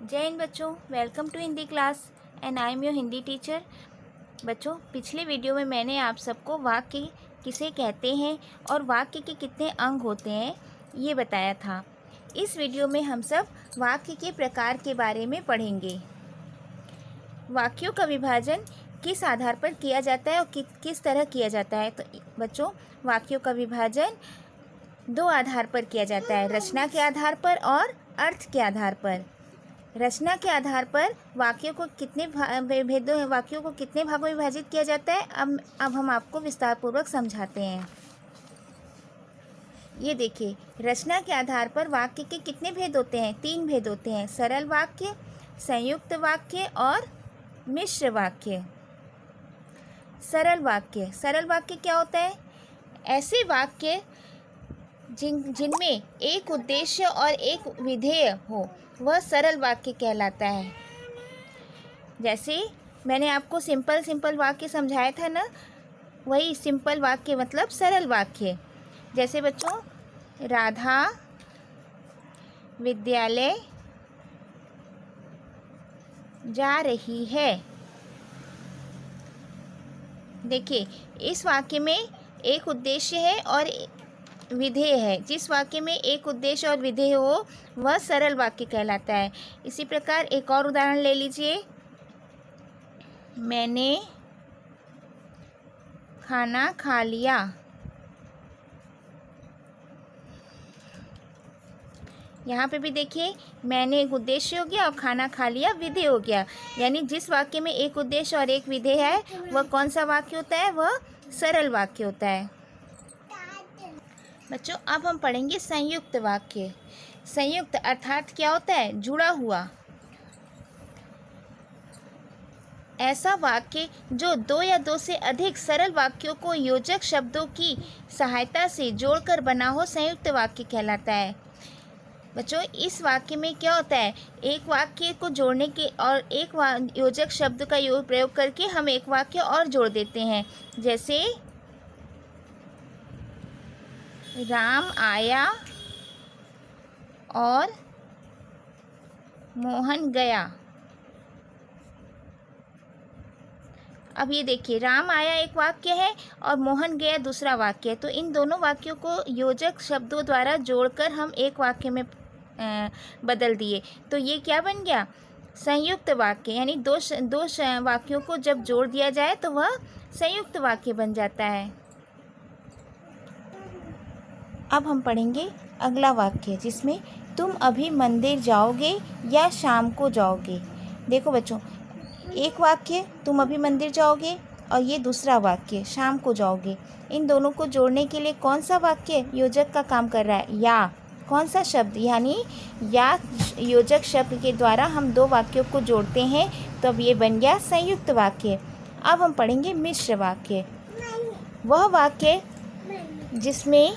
जय हिंद बच्चों, welcome to Hindi class and I am your Hindi teacher. बच्चों, पिछले वीडियो में मैंने आप सबको वाक्य किसे कहते हैं और वाक्य के कितने अंग होते हैं ये बताया था। इस वीडियो में हम सब वाक्य के प्रकार के बारे में पढ़ेंगे। वाक्यों का विभाजन किस आधार पर किया जाता है और किस तरह किया जाता है। तो बच्चों, वाक्यों का विभाजन दो आधार पर किया जाता है, रचना के आधार पर और अर्थ के आधार पर। रचना के आधार पर वाक्यों को कितने भागों में विभाजित किया जाता है, अब हम आपको विस्तार पूर्वक समझाते हैं। ये देखिए, रचना के आधार पर वाक्य के कितने भेद होते हैं? 3 भेद होते हैं, सरल वाक्य, संयुक्त वाक्य और मिश्र वाक्य। सरल वाक्य क्या होता है? ऐसे वाक्य जिनमें एक उद्देश्य और एक विधेय हो, वह सरल वाक्य कहलाता है। जैसे मैंने आपको सिंपल वाक्य समझाया था ना, वही सिंपल वाक्य मतलब सरल वाक्य। जैसे बच्चों, राधा विद्यालय जा रही है। देखिए, इस वाक्य में एक उद्देश्य है और विधेय है। जिस वाक्य में एक उद्देश्य और विधेय हो, वह सरल वाक्य कहलाता है। इसी प्रकार एक और उदाहरण ले लीजिए, मैंने खाना खा लिया। यहाँ पे भी देखिए, मैंने एक उद्देश्य हो गया और खाना खा लिया विधेय हो गया। यानी जिस वाक्य में एक उद्देश्य और एक विधेय है, वह कौन सा वाक्य होता है? वह सरल वाक्य होता है। बच्चों, अब हम पढ़ेंगे संयुक्त वाक्य। संयुक्त अर्थात क्या होता है? जुड़ा हुआ। ऐसा वाक्य जो 2 या 2 से अधिक सरल वाक्यों को योजक शब्दों की सहायता से जोड़कर बना हो, संयुक्त वाक्य कहलाता है। बच्चों, इस वाक्य में क्या होता है? एक वाक्य को जोड़ने के और एक योजक शब्द का प्रयोग करके हम एक वाक्य और जोड़ देते हैं। जैसे राम आया और मोहन गया। अब ये देखिए, राम आया एक वाक्य है और मोहन गया दूसरा वाक्य है। तो इन दोनों वाक्यों को योजक शब्दों द्वारा जोड़कर हम एक वाक्य में बदल दिए। तो ये क्या बन गया? संयुक्त वाक्य। यानी दो वाक्यों को जब जोड़ दिया जाए तो वह संयुक्त वाक्य बन जाता है। अब हम पढ़ेंगे अगला वाक्य, जिसमें तुम अभी मंदिर जाओगे या शाम को जाओगे। देखो बच्चों, एक वाक्य तुम अभी मंदिर जाओगे और ये दूसरा वाक्य शाम को जाओगे। इन दोनों को जोड़ने के लिए कौन सा वाक्य योजक का काम कर रहा है? या कौन सा शब्द? यानी या योजक शब्द के द्वारा हम दो वाक्यों को जोड़ते हैं, तो अब ये बन गया संयुक्त वाक्य। अब हम पढ़ेंगे मिश्र वाक्य। वह वाक्य जिसमें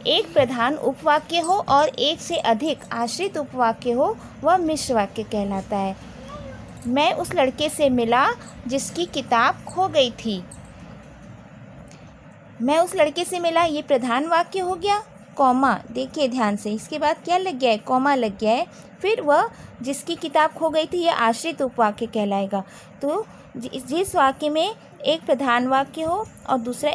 एक प्रधान उपवाक्य हो और एक से अधिक आश्रित उपवाक्य हो, वह मिश्र वाक्य कहलाता है। मैं उस लड़के से मिला जिसकी किताब खो गई थी। मैं उस लड़के से मिला, ये प्रधान वाक्य हो गया, कॉमा। देखिए ध्यान से, इसके बाद क्या लग गया है? कॉमा लग गया है। फिर वह जिसकी किताब खो गई थी, यह आश्रित उपवाक्य कहलाएगा। तो जिस वाक्य में एक प्रधान वाक्य हो और दूसरा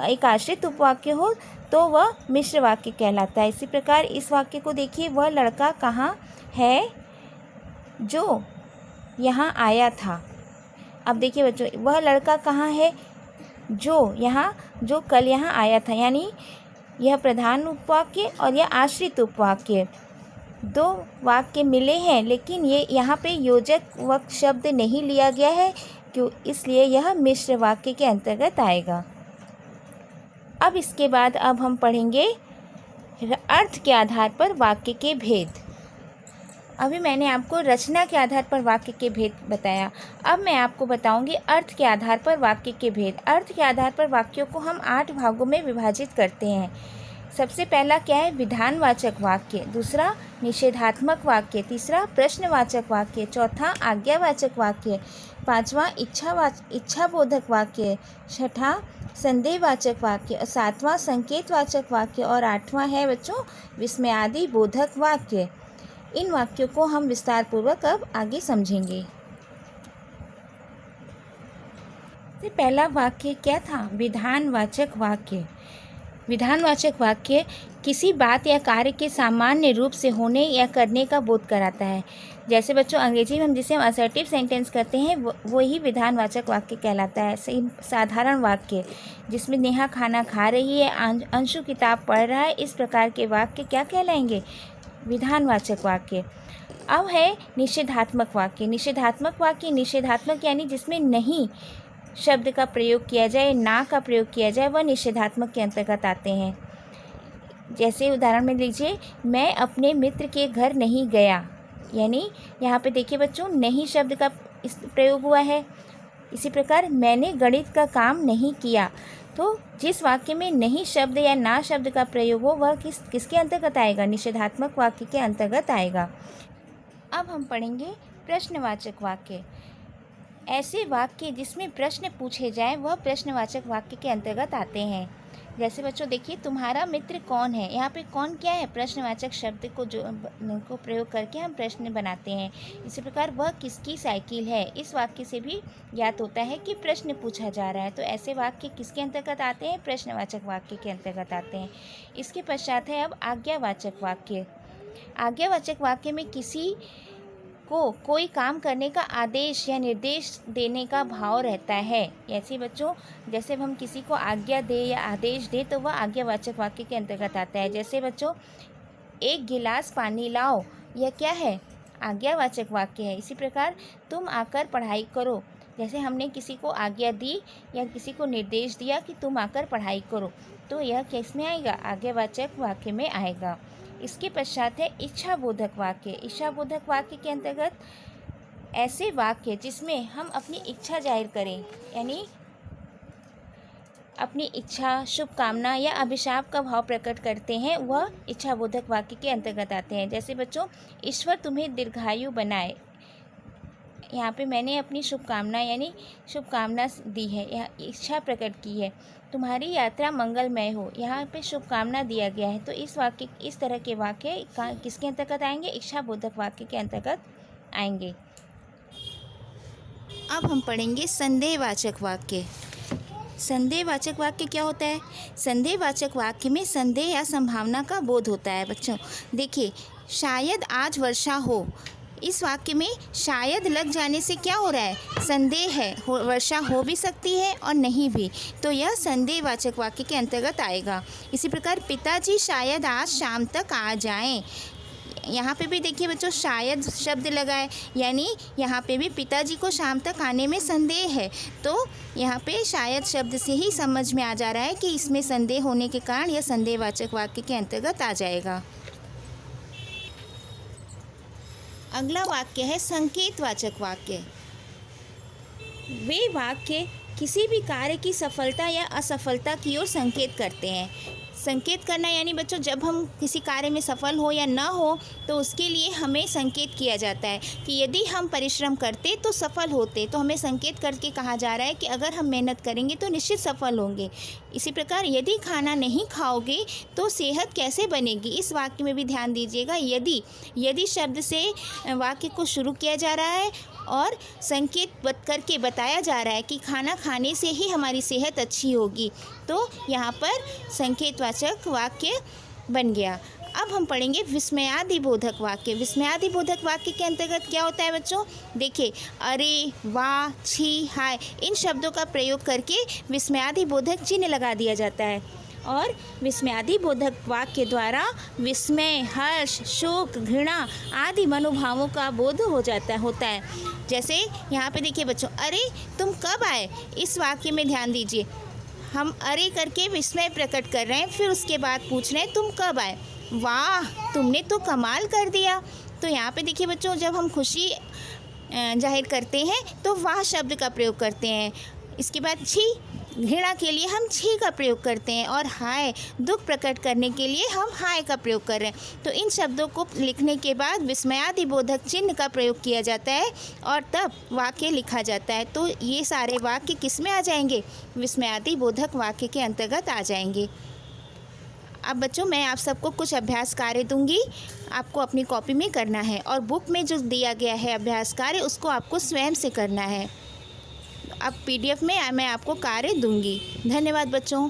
एक आश्रित उपवाक्य हो, तो वह मिश्र वाक्य कहलाता है। इसी प्रकार इस वाक्य को देखिए, वह लड़का कहाँ है जो यहाँ आया था। अब देखिए बच्चों, वह लड़का कहाँ है जो कल यहाँ आया था। यानी यह प्रधान उपवाक्य और यह आश्रित उपवाक्य, दो वाक्य मिले हैं, लेकिन ये यहाँ पे योजक शब्द नहीं लिया गया है, क्यों? इसलिए यह मिश्र वाक्य के अंतर्गत आएगा। अब इसके बाद अब हम पढ़ेंगे अर्थ के आधार पर वाक्य के भेद। अभी मैंने आपको रचना के आधार पर वाक्य के भेद बताया। अब मैं आपको बताऊंगी अर्थ के आधार पर वाक्य के भेद। अर्थ के आधार पर वाक्यों को हम 8 भागों में विभाजित करते हैं। सबसे पहला क्या है? विधानवाचक वाक्य। दूसरा निषेधात्मक वाक्य। तीसरा प्रश्नवाचक वाक्य। चौथा आज्ञावाचक वाक्य। पांचवा इच्छाबोधक वाक्य। छठा संदेहवाचक वाक्य और सातवां संकेतवाचक वाक्य और आठवां है बच्चों विस्मयादि बोधक वाक्य। इन वाक्यों को हम विस्तार पूर्वक अब आगे समझेंगे। तो पहला वाक्य क्या था? विधानवाचक वाक्य। विधानवाचक वाक्य किसी बात या कार्य के सामान्य रूप से होने या करने का बोध कराता है। जैसे बच्चों अंग्रेजी में जिसे हम असर्टिव सेंटेंस कहते हैं वो ही विधानवाचक वाक्य कहलाता है। साधारण वाक्य जिसमें नेहा खाना खा रही है, अंशु किताब पढ़ रहा है, इस प्रकार के वाक्य क्या कहलाएंगे? विधानवाचक वाक्य। अब है निषेधात्मक वाक्य। निषेधात्मक वाक्य, निषेधात्मक यानी जिसमें नहीं शब्द का प्रयोग किया जाए, ना का प्रयोग किया जाए, वह निषेधात्मक के अंतर्गत आते हैं। जैसे उदाहरण में लीजिए, मैं अपने मित्र के घर नहीं गया, यानी यहाँ पे देखिए बच्चों नहीं शब्द का प्रयोग हुआ है। इसी प्रकार मैंने गणित का काम नहीं किया। तो जिस वाक्य में नहीं शब्द या ना शब्द का प्रयोग हो वह किसके अंतर्गत आएगा? निषेधात्मक वाक्य के अंतर्गत आएगा। अब हम पढ़ेंगे प्रश्नवाचक वाक्य। ऐसे वाक्य जिसमें प्रश्न पूछे जाएं वह प्रश्नवाचक वाक्य के अंतर्गत आते हैं। जैसे बच्चों देखिए, तुम्हारा मित्र कौन है। यहाँ पे कौन क्या है? प्रश्नवाचक शब्द को प्रयोग करके हम प्रश्न बनाते हैं। इसी प्रकार वह किसकी साइकिल है, इस वाक्य से भी ज्ञात होता है कि प्रश्न पूछा जा रहा है। तो ऐसे वाक्य किसके अंतर्गत आते हैं? प्रश्नवाचक वाक्य के अंतर्गत आते हैं। इसके पश्चात है अब आज्ञावाचक वाक्य। आज्ञावाचक वाक्य में किसी को कोई काम करने का आदेश या निर्देश देने का भाव रहता है। ऐसे बच्चों जैसे हम किसी को आज्ञा दे या आदेश दे तो वह आज्ञावाचक वाक्य के अंतर्गत आता है। जैसे बच्चों एक गिलास पानी लाओ, यह क्या है? आज्ञावाचक वाक्य है। इसी प्रकार तुम आकर पढ़ाई करो, जैसे हमने किसी को आज्ञा दी या किसी को निर्देश दिया कि तुम आकर पढ़ाई करो, तो यह किस में आएगा? आज्ञावाचक वाक्य में आएगा। इसके पश्चात है इच्छाबोधक वाक्य। इच्छाबोधक वाक्य के अंतर्गत ऐसे वाक्य जिसमें हम अपनी इच्छा जाहिर करें, यानी अपनी इच्छा, शुभकामना या अभिशाप का भाव प्रकट करते हैं, वह इच्छाबोधक वाक्य के अंतर्गत आते हैं। जैसे बच्चों ईश्वर तुम्हें दीर्घायु बनाए, यहाँ पे मैंने अपनी शुभकामना यानी शुभकामना दी है, यह इच्छा प्रकट की है। तुम्हारी यात्रा मंगलमय हो, यहाँ पे शुभकामना दिया गया है। तो इस तरह के वाक्य किसके अंतर्गत आएंगे? इच्छाबोधक वाक्य के अंतर्गत आएंगे। अब हम पढ़ेंगे संदेहवाचक वाक्य। संदेहवाचक वाक्य क्या होता है? संदेहवाचक वाक्य में संदेह या संभावना का बोध होता है। बच्चों देखिए, शायद आज वर्षा हो, इस वाक्य में शायद लग जाने से क्या हो रहा है? संदेह है, वर्षा हो भी सकती है और नहीं भी, तो यह संदेहवाचक वाक्य के अंतर्गत आएगा। इसी प्रकार पिताजी शायद आज शाम तक आ जाएं, यहाँ पे भी देखिए बच्चों शायद शब्द लगा है, यानी यहाँ पे भी पिताजी को शाम तक आने में संदेह है, तो यहाँ पे शायद शब्द से ही समझ में आ जा रहा है कि इसमें संदेह होने के कारण यह संदेहवाचक वाक्य के अंतर्गत आ जाएगा। अगला वाक्य है संकेतवाचक वाक्य। वे वाक्य किसी भी कार्य की सफलता या असफलता की ओर संकेत करते हैं। संकेत करना यानी बच्चों जब हम किसी कार्य में सफल हो या ना हो तो उसके लिए हमें संकेत किया जाता है कि यदि हम परिश्रम करते तो सफल होते, तो हमें संकेत करके कहा जा रहा है कि अगर हम मेहनत करेंगे तो निश्चित सफल होंगे। इसी प्रकार यदि खाना नहीं खाओगे तो सेहत कैसे बनेगी, इस वाक्य में भी ध्यान दीजिएगा। यदि शब्द से वाक्य को शुरू किया जा रहा है और संकेत करके बताया जा रहा है कि खाना खाने से ही हमारी सेहत अच्छी होगी, तो यहाँ पर संकेतवाचक वाक्य बन गया। अब हम पढ़ेंगे विस्मयादिबोधक वाक्य। विस्मयादिबोधक वाक्य के अंतर्गत क्या होता है बच्चों? देखिए, अरे, वाह, छी, हाय, इन शब्दों का प्रयोग करके विस्मयादिबोधक चिन्ह लगा दिया जाता है और विस्मयादिबोधक वाक्य द्वारा विस्मय, हर्ष, शोक, घृणा आदि मनोभावों का बोध होता है। जैसे यहाँ पे देखिए बच्चों, अरे तुम कब आए, इस वाक्य में ध्यान दीजिए। हम अरे करके विस्मय प्रकट कर रहे हैं, फिर उसके बाद पूछ रहे हैं तुम कब आए, वाह तुमने तो कमाल कर दिया। तो यहाँ पे देखिए बच्चों, जब हम खुशी जाहिर करते हैं तो वाह शब्द का प्रयोग करते हैं। इसके बाद छी, घृणा के लिए हम छी का प्रयोग करते हैं और हाय, दुख प्रकट करने के लिए हम हाय का प्रयोग कर रहे हैं। तो इन शब्दों को लिखने के बाद विस्मयादिबोधक चिन्ह का प्रयोग किया जाता है और तब वाक्य लिखा जाता है। तो ये सारे वाक्य किस में आ जाएंगे? विस्मयादिबोधक वाक्य के अंतर्गत आ जाएंगे। अब बच्चों मैं आप सबको कुछ अभ्यास कार्य दूंगी, आपको अपनी कॉपी में करना है और बुक में जो दिया गया है अभ्यास कार्य उसको आपको स्वयं से करना है। अब PDF में मैं आपको कार्य दूंगी। धन्यवाद बच्चों।